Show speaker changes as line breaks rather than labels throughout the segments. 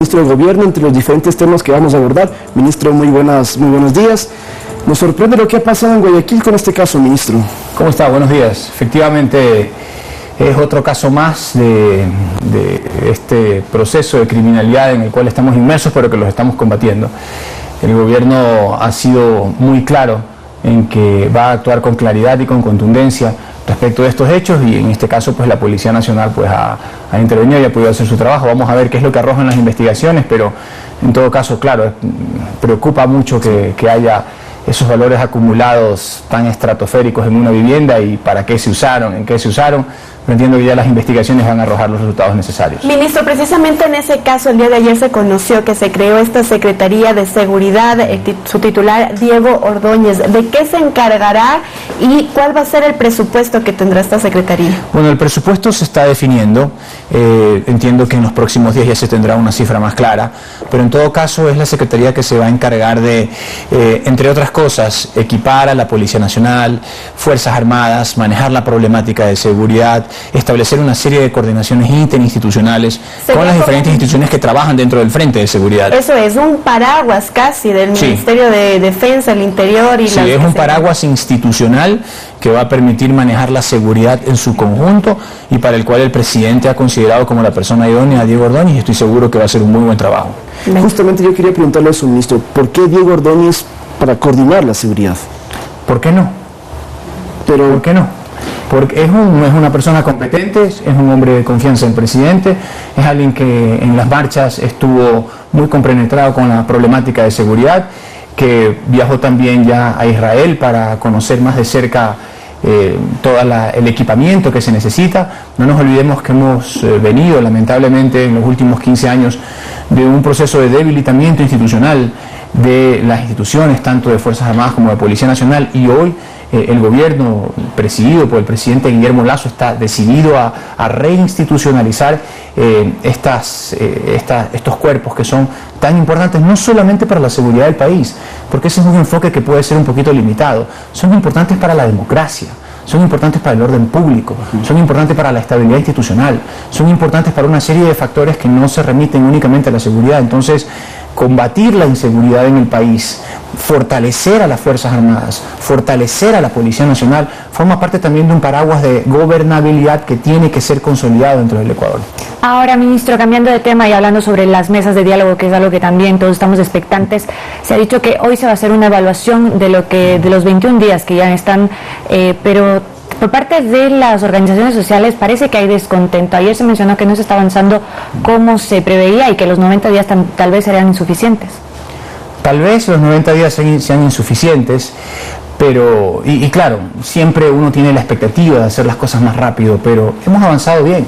Ministro del Gobierno, entre los diferentes temas que vamos a abordar. Ministro, muy buenos días. Nos sorprende lo que ha pasado en Guayaquil con este caso, ministro.
¿Cómo está? Buenos días. Efectivamente, es otro caso más de este proceso de criminalidad en el cual estamos inmersos, pero que los estamos combatiendo. El gobierno ha sido muy claro en que va a actuar con claridad y con contundencia respecto de estos hechos, y en este caso pues la Policía Nacional pues ha intervenido y ha podido hacer su trabajo. Vamos a ver qué es lo que arrojan las investigaciones, pero en todo caso, claro, preocupa mucho que haya esos valores acumulados tan estratosféricos en una vivienda y para qué se usaron, en qué se usaron. Pero entiendo que ya las investigaciones van a arrojar los resultados necesarios.
Ministro, precisamente en ese caso, el día de ayer se conoció que se creó esta Secretaría de Seguridad, su titular Diego Ordóñez. ¿De qué se encargará y cuál va a ser el presupuesto que tendrá esta Secretaría?
Bueno, el presupuesto se está definiendo. Entiendo que en los próximos días ya se tendrá una cifra más clara, pero en todo caso es la Secretaría que se va a encargar de, entre otras cosas, equipar a la Policía Nacional, Fuerzas Armadas, manejar la problemática de seguridad, establecer una serie de coordinaciones interinstitucionales con las diferentes instituciones que trabajan dentro del Frente de Seguridad.
Eso es un paraguas casi del Ministerio de Defensa, el Interior y
sí, es un paraguas institucional que va a permitir manejar la seguridad en su conjunto y para el cual el presidente ha considerado como la persona idónea a Diego Ordóñez, y estoy seguro que va a hacer un muy buen trabajo.
Justamente yo quería preguntarle a su ministro, ¿por qué Diego Ordóñez para coordinar la seguridad?
¿Por qué no? ¿Por qué no? Porque es una persona competente, es un hombre de confianza del presidente, es alguien que en las marchas estuvo muy compenetrado con la problemática de seguridad, que viajó también ya a Israel para conocer más de cerca todo el equipamiento que se necesita. No nos olvidemos que hemos venido lamentablemente en los últimos 15 años de un proceso de debilitamiento institucional de las instituciones, tanto de Fuerzas Armadas como de Policía Nacional, y hoy el gobierno presidido por el presidente Guillermo Lasso está decidido a reinstitucionalizar estos cuerpos que son tan importantes no solamente para la seguridad del país, porque ese es un enfoque que puede ser un poquito limitado, son importantes para la democracia, son importantes para el orden público, son importantes para la estabilidad institucional, son importantes para una serie de factores que no se remiten únicamente a la seguridad. Entonces, combatir la inseguridad en el país, fortalecer a las Fuerzas Armadas, fortalecer a la Policía Nacional, forma parte también de un paraguas de gobernabilidad que tiene que ser consolidado dentro del Ecuador.
Ahora, ministro, cambiando de tema y hablando sobre las mesas de diálogo, que es algo que también todos estamos expectantes, se ha dicho que hoy se va a hacer una evaluación de los 21 días que ya están, pero por parte de las organizaciones sociales parece que hay descontento. Ayer se mencionó que no se está avanzando como se preveía y que los 90 días tal vez serían insuficientes.
Tal vez los 90 días sean insuficientes, pero, y claro, siempre uno tiene la expectativa de hacer las cosas más rápido, pero hemos avanzado bien.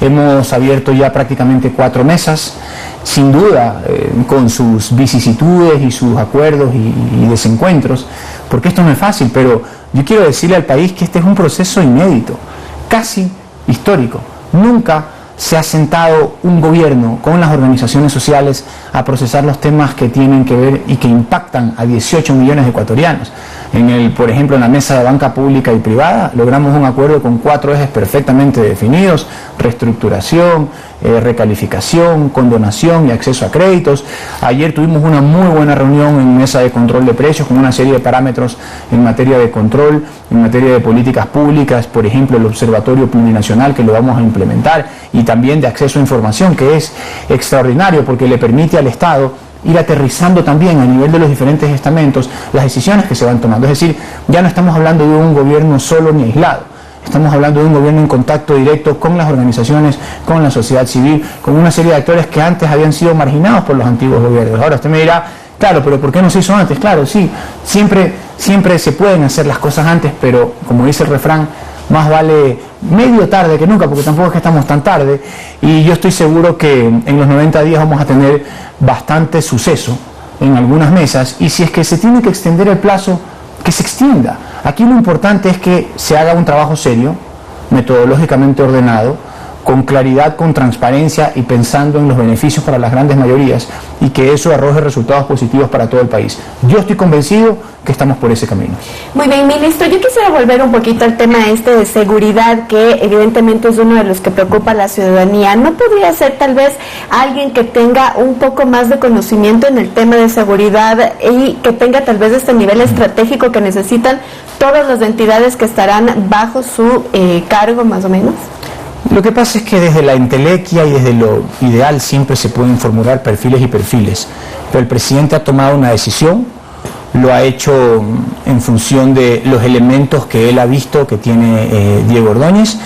Hemos abierto ya prácticamente 4 mesas, sin duda, con sus vicisitudes y sus acuerdos y desencuentros, porque esto no es fácil, pero yo quiero decirle al país que este es un proceso inédito, casi histórico. Nunca se ha sentado un gobierno con las organizaciones sociales a procesar los temas que tienen que ver y que impactan a 18 millones de ecuatorianos. Por ejemplo, en la mesa de banca pública y privada logramos un acuerdo con 4 ejes perfectamente definidos: reestructuración, recalificación, condonación y acceso a créditos. Ayer tuvimos una muy buena reunión en mesa de control de precios con una serie de parámetros en materia de control, en materia de políticas públicas, por ejemplo el Observatorio Plurinacional, que lo vamos a implementar, y también de acceso a información, que es extraordinario porque le permite al Estado ir aterrizando también a nivel de los diferentes estamentos las decisiones que se van tomando. Es decir, ya no estamos hablando de un gobierno solo ni aislado, estamos hablando de un gobierno en contacto directo con las organizaciones, con la sociedad civil, con una serie de actores que antes habían sido marginados por los antiguos gobiernos. Ahora usted me dirá, claro, pero ¿por qué no se hizo antes? Claro, sí, siempre se pueden hacer las cosas antes, pero como dice el refrán, más vale medio tarde que nunca, porque tampoco es que estamos tan tarde, y yo estoy seguro que en los 90 días vamos a tener bastante suceso en algunas mesas, y si es que se tiene que extender el plazo, que se extienda. Aquí lo importante es que se haga un trabajo serio, metodológicamente ordenado, con claridad, con transparencia y pensando en los beneficios para las grandes mayorías y que eso arroje resultados positivos para todo el país. Yo estoy convencido que estamos por ese camino.
Muy bien, ministro, yo quisiera volver un poquito al tema de seguridad, que evidentemente es uno de los que preocupa a la ciudadanía. ¿No podría ser tal vez alguien que tenga un poco más de conocimiento en el tema de seguridad y que tenga tal vez este nivel estratégico que necesitan todas las entidades que estarán bajo su cargo, más o menos?
Lo que pasa es que desde la entelequia y desde lo ideal siempre se pueden formular perfiles y perfiles, pero el presidente ha tomado una decisión, lo ha hecho en función de los elementos que él ha visto que tiene Diego Ordóñez.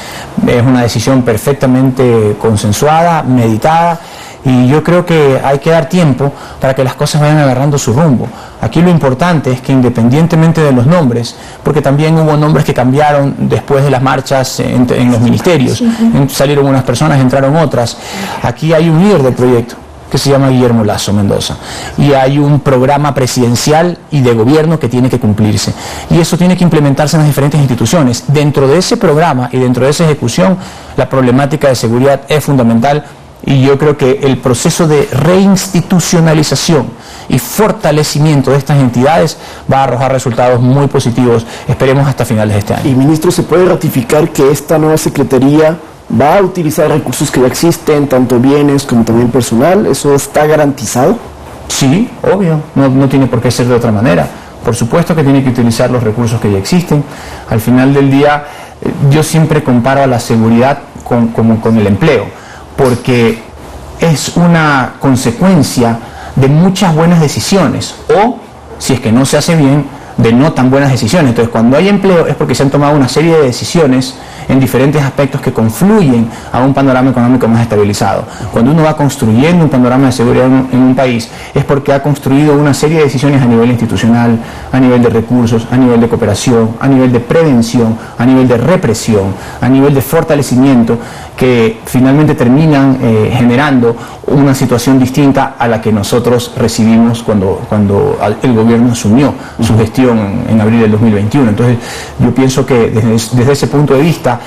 Es una decisión perfectamente consensuada, meditada, y yo creo que hay que dar tiempo para que las cosas vayan agarrando su rumbo. Aquí lo importante es que independientemente de los nombres, porque también hubo nombres que cambiaron después de las marchas en los ministerios, salieron unas personas, entraron otras, aquí hay un líder del proyecto que se llama Guillermo Lasso Mendoza, y hay un programa presidencial y de gobierno que tiene que cumplirse, y eso tiene que implementarse en las diferentes instituciones. Dentro de ese programa y dentro de esa ejecución, la problemática de seguridad es fundamental, y yo creo que el proceso de reinstitucionalización y fortalecimiento de estas entidades va a arrojar resultados muy positivos, esperemos hasta finales de este año.
Y ministro, ¿se puede ratificar que esta nueva secretaría va a utilizar recursos que ya existen, tanto bienes como también personal? ¿Eso está garantizado?
Sí, obvio, no tiene por qué ser de otra manera. Por supuesto que tiene que utilizar los recursos que ya existen. Al final del día, yo siempre comparo a la seguridad con el empleo, porque es una consecuencia de muchas buenas decisiones, o, si es que no se hace bien, de no tan buenas decisiones. Entonces, cuando hay empleo es porque se han tomado una serie de decisiones en diferentes aspectos que confluyen a un panorama económico más estabilizado. Cuando uno va construyendo un panorama de seguridad en un país, es porque ha construido una serie de decisiones a nivel institucional, a nivel de recursos, a nivel de cooperación, a nivel de prevención, a nivel de represión, a nivel de fortalecimiento, que finalmente terminan generando una situación distinta a la que nosotros recibimos cuando el gobierno asumió su gestión en abril del 2021. Entonces, yo pienso que desde ese punto de vista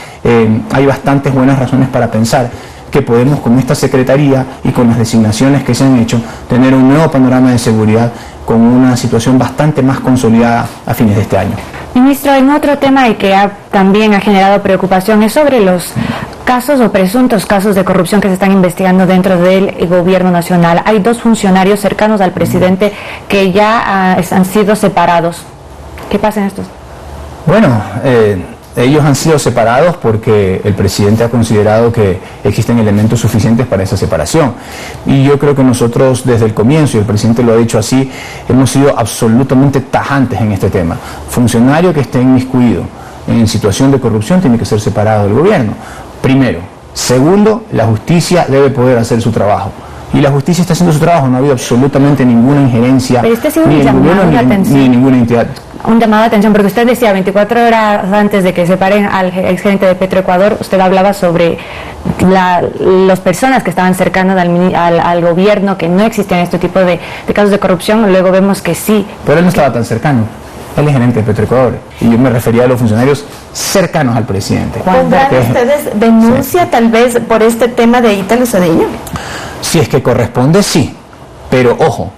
hay bastantes buenas razones para pensar que podemos, con esta secretaría y con las designaciones que se han hecho, tener un nuevo panorama de seguridad con una situación bastante más consolidada a fines de este año.
Ministro, en otro tema y que también ha generado preocupación es sobre los casos o presuntos casos de corrupción que se están investigando dentro del gobierno nacional. Hay dos funcionarios cercanos al presidente que ya han sido separados. ¿Qué pasa en estos?
Bueno, ellos han sido separados porque el presidente ha considerado que existen elementos suficientes para esa separación. Y yo creo que nosotros desde el comienzo, y el presidente lo ha dicho así, hemos sido absolutamente tajantes en este tema. Funcionario que esté inmiscuido en situación de corrupción tiene que ser separado del gobierno. Primero. Segundo, la justicia debe poder hacer su trabajo. Y la justicia está haciendo su trabajo, no ha habido absolutamente ninguna injerencia ni en gobierno ni en ninguna entidad.
Un llamado de atención, porque usted decía 24 horas antes de que separen al exgerente de Petroecuador, usted hablaba sobre las personas que estaban cercanas al gobierno, que no existían este tipo de casos de corrupción. Luego vemos que sí.
Pero él no estaba tan cercano. Él es gerente de Petroecuador, y yo me refería a los funcionarios cercanos al presidente.
¿Pondrán ustedes denuncia tal vez por este tema de Ítalo Cedeño?
Si es que corresponde, sí, pero ojo,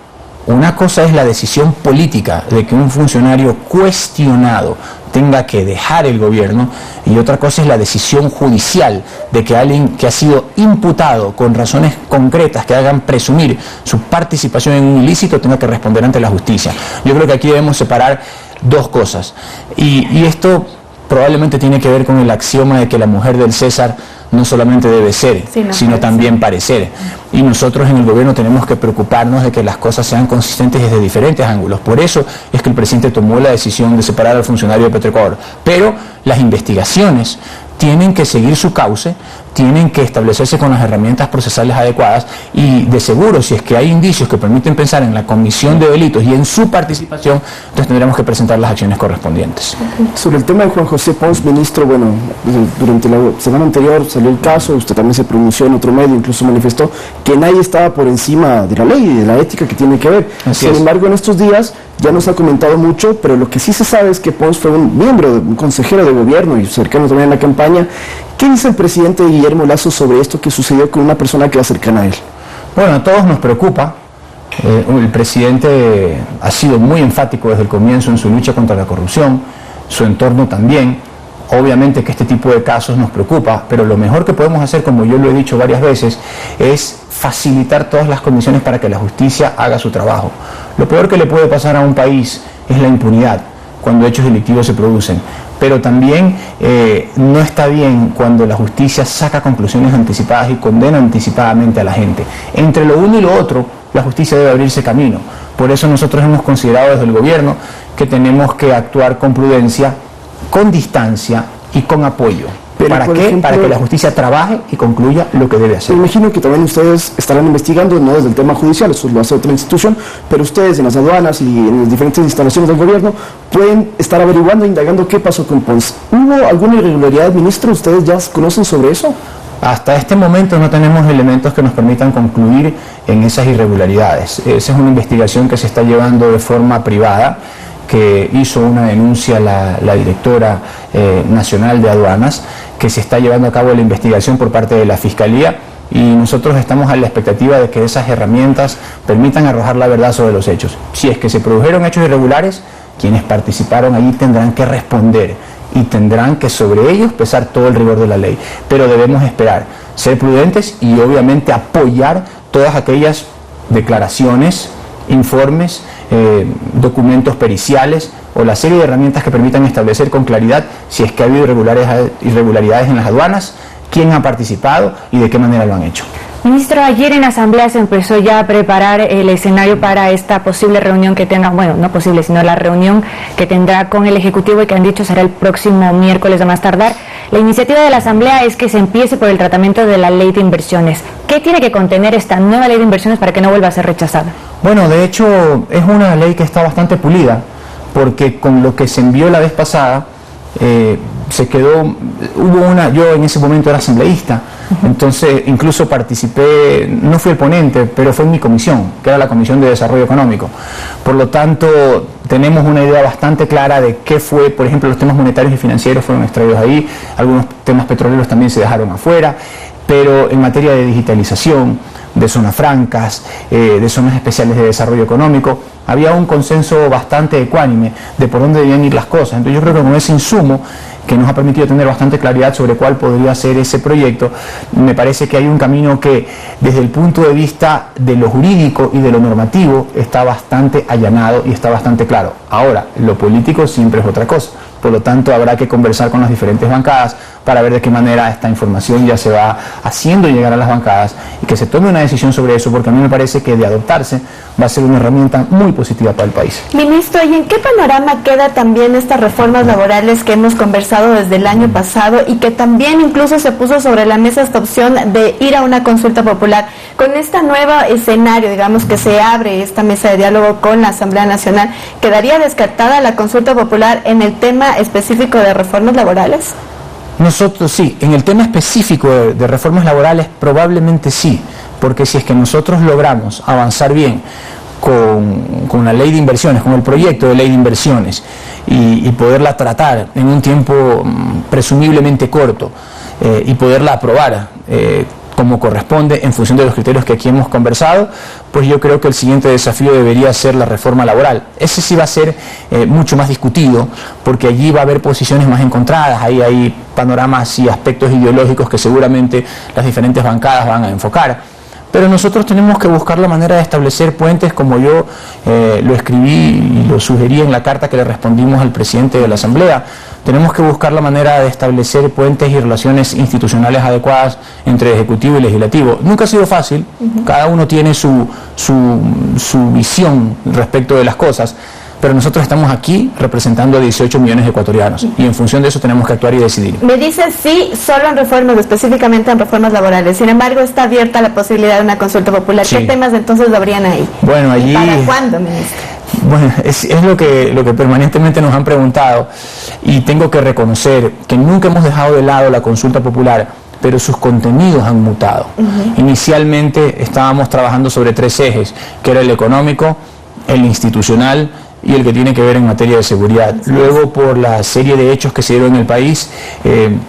una cosa es la decisión política de que un funcionario cuestionado tenga que dejar el gobierno, y otra cosa es la decisión judicial de que alguien que ha sido imputado con razones concretas que hagan presumir su participación en un ilícito tenga que responder ante la justicia. Yo creo que aquí debemos separar dos cosas, y esto probablemente tiene que ver con el axioma de que la mujer del César no solamente debe ser, sino también parecer. Y nosotros en el gobierno tenemos que preocuparnos de que las cosas sean consistentes desde diferentes ángulos. Por eso es que el presidente tomó la decisión de separar al funcionario de Petroecuador. Pero las investigaciones tienen que seguir su cauce, tienen que establecerse con las herramientas procesales adecuadas, y de seguro, si es que hay indicios que permiten pensar en la comisión de delitos y en su participación, entonces tendremos que presentar las acciones correspondientes.
Sobre el tema de Juan José Pons, ministro, bueno, durante la semana anterior salió el caso, usted también se pronunció en otro medio, incluso manifestó que nadie estaba por encima de la ley y de la ética que tiene que ver. Sin embargo, en estos días ya nos ha comentado mucho, pero lo que sí se sabe es que Pons fue un miembro, un consejero de gobierno y cercano también a la campaña, ¿Qué dice el presidente Guillermo Lasso sobre esto que sucedió con una persona que era cercana a él?
Bueno, a todos nos preocupa. El presidente ha sido muy enfático desde el comienzo en su lucha contra la corrupción, su entorno también. Obviamente que este tipo de casos nos preocupa, pero lo mejor que podemos hacer, como yo lo he dicho varias veces, es facilitar todas las condiciones para que la justicia haga su trabajo. Lo peor que le puede pasar a un país es la impunidad cuando hechos delictivos se producen, pero también no está bien cuando la justicia saca conclusiones anticipadas y condena anticipadamente a la gente. Entre lo uno y lo otro, la justicia debe abrirse camino. Por eso nosotros hemos considerado desde el gobierno que tenemos que actuar con prudencia, con distancia y con apoyo. ¿Para qué? Ejemplo, para que la justicia trabaje y concluya lo que debe hacer.
Me imagino que también ustedes estarán investigando, no desde el tema judicial, eso lo hace otra institución, pero ustedes en las aduanas y en las diferentes instalaciones del gobierno pueden estar averiguando, indagando qué pasó con Pons. ¿Hubo alguna irregularidad, ministro? ¿Ustedes ya conocen sobre eso?
Hasta este momento no tenemos elementos que nos permitan concluir en esas irregularidades. Esa es una investigación que se está llevando de forma privada, que hizo una denuncia la directora nacional de aduanas, que se está llevando a cabo la investigación por parte de la Fiscalía, y nosotros estamos a la expectativa de que esas herramientas permitan arrojar la verdad sobre los hechos. Si es que se produjeron hechos irregulares, quienes participaron allí tendrán que responder y tendrán que sobre ellos pesar todo el rigor de la ley. Pero debemos esperar, ser prudentes y obviamente apoyar todas aquellas declaraciones, informes, documentos periciales o la serie de herramientas que permitan establecer con claridad si es que ha habido irregularidades en las aduanas, quién ha participado y de qué manera lo han hecho.
Ministro, ayer en Asamblea se empezó ya a preparar el escenario para esta posible reunión que tenga, bueno, no posible, sino la reunión que tendrá con el Ejecutivo y que han dicho será el próximo miércoles a más tardar. La iniciativa de la Asamblea es que se empiece por el tratamiento de la ley de inversiones. ¿Qué tiene que contener esta nueva ley de inversiones para que no vuelva a ser rechazada?
Bueno, de hecho es una ley que está bastante pulida, porque con lo que se envió la vez pasada, yo en ese momento era asambleísta, entonces incluso participé, no fui el ponente, pero fue en mi comisión, que era la Comisión de Desarrollo Económico. Por lo tanto, tenemos una idea bastante clara de qué fue, por ejemplo, los temas monetarios y financieros fueron extraídos ahí, algunos temas petroleros también se dejaron afuera, pero en materia de digitalización, de zonas francas, de zonas especiales de desarrollo económico, había un consenso bastante ecuánime de por dónde debían ir las cosas. Entonces yo creo que con ese insumo que nos ha permitido tener bastante claridad sobre cuál podría ser ese proyecto, me parece que hay un camino que desde el punto de vista de lo jurídico y de lo normativo está bastante allanado y está bastante claro. Ahora, lo político siempre es otra cosa. Por lo tanto, habrá que conversar con las diferentes bancadas para ver de qué manera esta información ya se va haciendo llegar a las bancadas y que se tome una decisión sobre eso, porque a mí me parece que de adoptarse va a ser una herramienta muy positiva para el país.
Ministro, ¿y en qué panorama queda también estas reformas laborales que hemos conversado desde el año pasado y que también incluso se puso sobre la mesa esta opción de ir a una consulta popular? Con este nuevo escenario, digamos, que se abre esta mesa de diálogo con la Asamblea Nacional, ¿quedaría descartada la consulta popular en el tema específico de reformas laborales?
Nosotros sí, en el tema específico de reformas laborales probablemente sí, porque si es que nosotros logramos avanzar bien con la ley de inversiones, con el proyecto de ley de inversiones y poderla tratar en un tiempo presumiblemente corto y poderla aprobar como corresponde en función de los criterios que aquí hemos conversado, pues yo creo que el siguiente desafío debería ser la reforma laboral. Ese sí va a ser mucho más discutido, porque allí va a haber posiciones más encontradas, ahí hay panoramas y aspectos ideológicos que seguramente las diferentes bancadas van a enfocar. Pero nosotros tenemos que buscar la manera de establecer puentes, como yo lo escribí y lo sugerí en la carta que le respondimos al presidente de la Asamblea. Tenemos que buscar la manera de establecer puentes y relaciones institucionales adecuadas entre Ejecutivo y Legislativo. Nunca ha sido fácil, cada uno tiene su visión respecto de las cosas, pero nosotros estamos aquí representando a 18 millones de ecuatorianos y en función de eso tenemos que actuar y decidir.
Me dice sí, solo en reformas, específicamente en reformas laborales. Sin embargo, está abierta la posibilidad de una consulta popular. Sí. ¿Qué temas entonces habrían ahí?
Bueno, allí...
¿Para cuándo, ministro?
Bueno, es lo que permanentemente nos han preguntado, y tengo que reconocer que nunca hemos dejado de lado la consulta popular, pero sus contenidos han mutado. Inicialmente estábamos trabajando sobre 3 ejes, que era el económico, el institucional y el que tiene que ver en materia de seguridad. Luego, por la serie de hechos que se dieron en el país,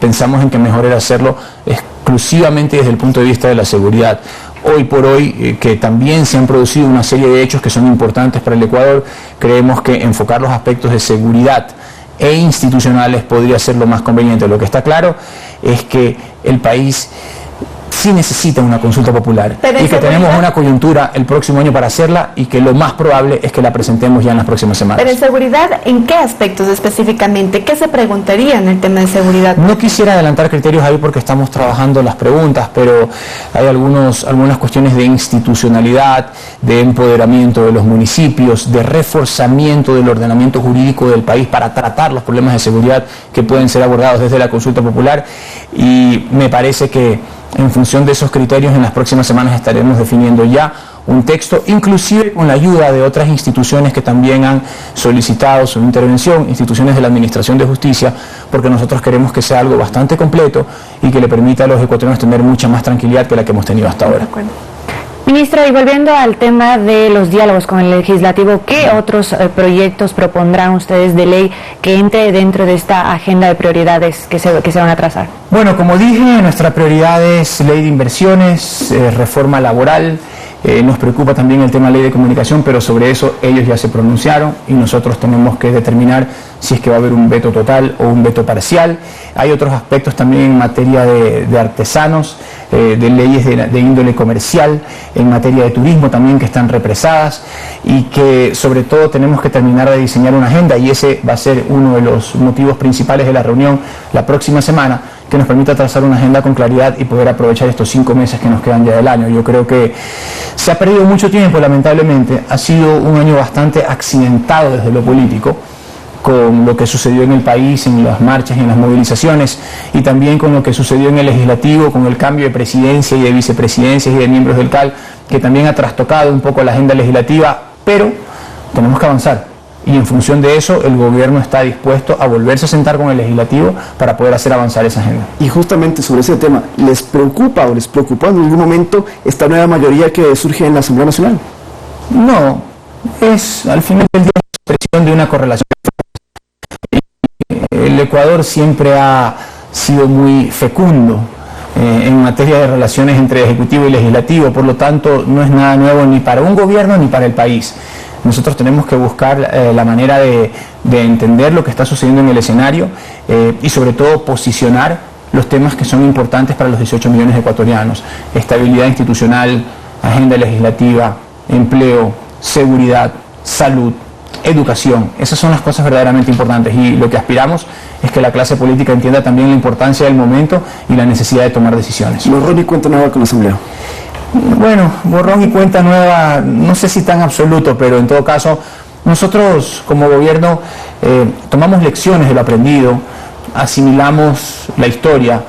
pensamos en que mejor era hacerlo exclusivamente desde el punto de vista de la seguridad. Hoy por hoy, que también se han producido una serie de hechos que son importantes para el Ecuador, creemos que enfocar los aspectos de seguridad e institucionales podría ser lo más conveniente. Lo que está claro es que el país sí necesita una consulta popular y que tenemos una coyuntura el próximo año para hacerla y que lo más probable es que la presentemos ya en las próximas semanas.
Pero en seguridad, ¿en qué aspectos específicamente? ¿Qué se preguntaría en el tema de seguridad?
No quisiera adelantar criterios ahí porque estamos trabajando las preguntas, pero hay algunas cuestiones de institucionalidad, de empoderamiento de los municipios, de reforzamiento del ordenamiento jurídico del país para tratar los problemas de seguridad que pueden ser abordados desde la consulta popular, y me parece que en función de esos criterios en las próximas semanas estaremos definiendo ya un texto, inclusive con la ayuda de otras instituciones que también han solicitado su intervención, instituciones de la Administración de Justicia, porque nosotros queremos que sea algo bastante completo y que le permita a los ecuatorianos tener mucha más tranquilidad que la que hemos tenido hasta ahora.
Ministro, y volviendo al tema de los diálogos con el legislativo, ¿qué otros proyectos propondrán ustedes de ley que entre dentro de esta agenda de prioridades que se van a trazar?
Bueno, como dije, nuestra prioridad es ley de inversiones, reforma laboral. Nos preocupa también el tema de ley de comunicación, pero sobre eso ellos ya se pronunciaron y nosotros tenemos que determinar si es que va a haber un veto total o un veto parcial. Hay otros aspectos también en materia de artesanos, de leyes de índole comercial, en materia de turismo también, que están represadas, y que sobre todo tenemos que terminar de diseñar una agenda, y ese va a ser uno de los motivos principales de la reunión la próxima semana, que nos permita trazar una agenda con claridad y poder aprovechar estos 5 meses que nos quedan ya del año. Yo creo que se ha perdido mucho tiempo, lamentablemente. Ha sido un año bastante accidentado desde lo político, con lo que sucedió en el país, en las marchas y en las movilizaciones, y también con lo que sucedió en el legislativo, con el cambio de presidencia y de vicepresidencias y de miembros del CAL, que también ha trastocado un poco la agenda legislativa, pero tenemos que avanzar. Y en función de eso, el gobierno está dispuesto a volverse a sentar con el legislativo para poder hacer avanzar esa agenda.
Y justamente sobre ese tema, ¿les preocupa o les preocupó en algún momento esta nueva mayoría que surge en la Asamblea Nacional?
No, es al final del día la expresión de una correlación. El Ecuador siempre ha sido muy fecundo en materia de relaciones entre ejecutivo y legislativo, por lo tanto no es nada nuevo ni para un gobierno ni para el país. Nosotros tenemos que buscar la manera de entender lo que está sucediendo en el escenario y sobre todo posicionar los temas que son importantes para los 18 millones de ecuatorianos: estabilidad institucional, agenda legislativa, empleo, seguridad, salud, educación. Esas son las cosas verdaderamente importantes, y lo que aspiramos es que la clase política entienda también la importancia del momento y la necesidad de tomar decisiones.
Borrón y cuenta nueva con la Asamblea.
Bueno, borrón y cuenta nueva, no sé si tan absoluto, pero en todo caso, nosotros como gobierno tomamos lecciones de lo aprendido, asimilamos la historia,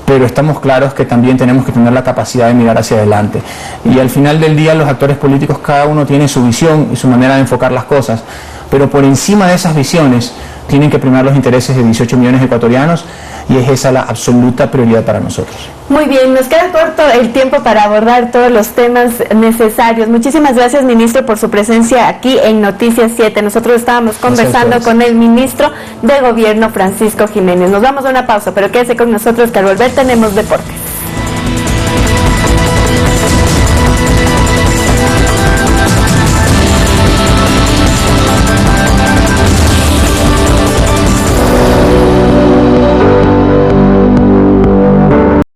pero estamos claros que también tenemos que tener la capacidad de mirar hacia adelante. Y al final del día, los actores políticos, cada uno tiene su visión y su manera de enfocar las cosas, pero por encima de esas visiones tienen que primar los intereses de 18 millones de ecuatorianos, y es esa la absoluta prioridad para nosotros.
Muy bien, nos queda corto el tiempo para abordar todos los temas necesarios. Muchísimas gracias, ministro, por su presencia aquí en Noticias 7. Nosotros estábamos conversando con el ministro de Gobierno, Francisco Jiménez. Nos vamos a una pausa, pero quédese con nosotros, que al volver tenemos deportes.